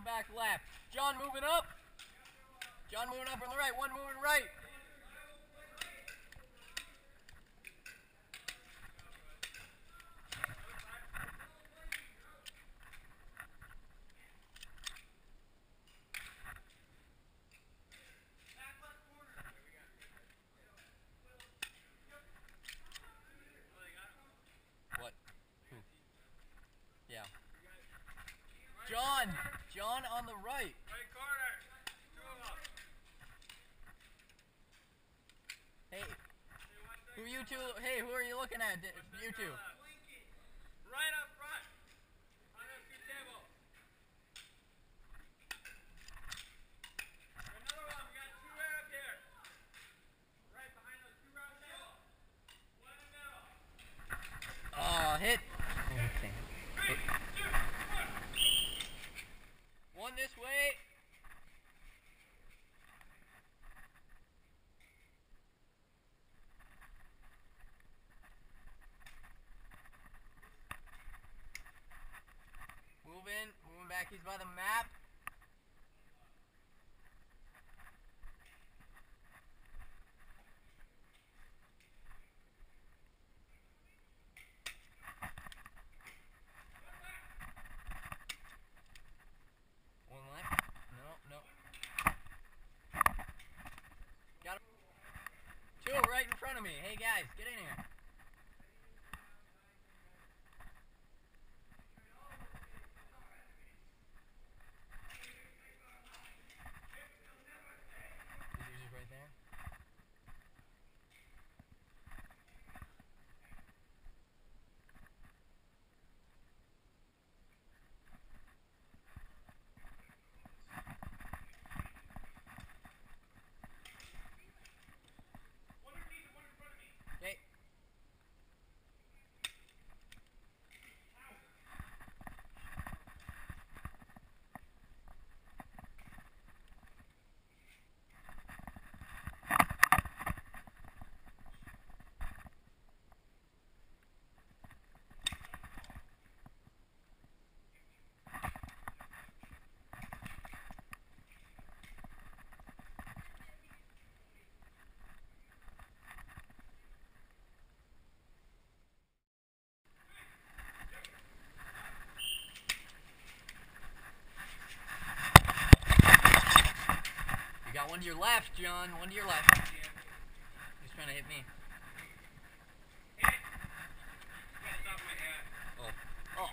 the back left. John moving up. John moving up on the right. One moving right. What? Who? Yeah. John on the right. Right corner. Two of them. Hey, who you two? Hey, who are you looking at? You two. Right up front. On those two tables. Another one. We got two right up here. Right behind those two round tables. One in the middle. Oh, hit. Okay. One this way. Moving back. He's by the map. One left. No. Got him. Two right in front of me. Hey guys, get in here. Right there. Okay. You got one to your left, John. One to your left. He's trying to hit me. Oh.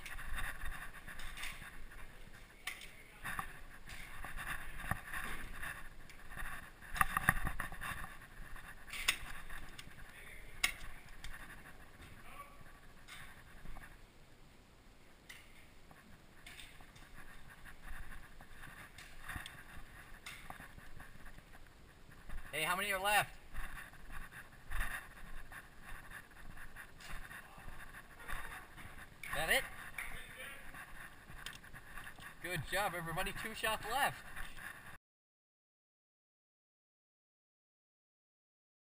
Hey, how many are left? That it? Good job, everybody. 2 shots left.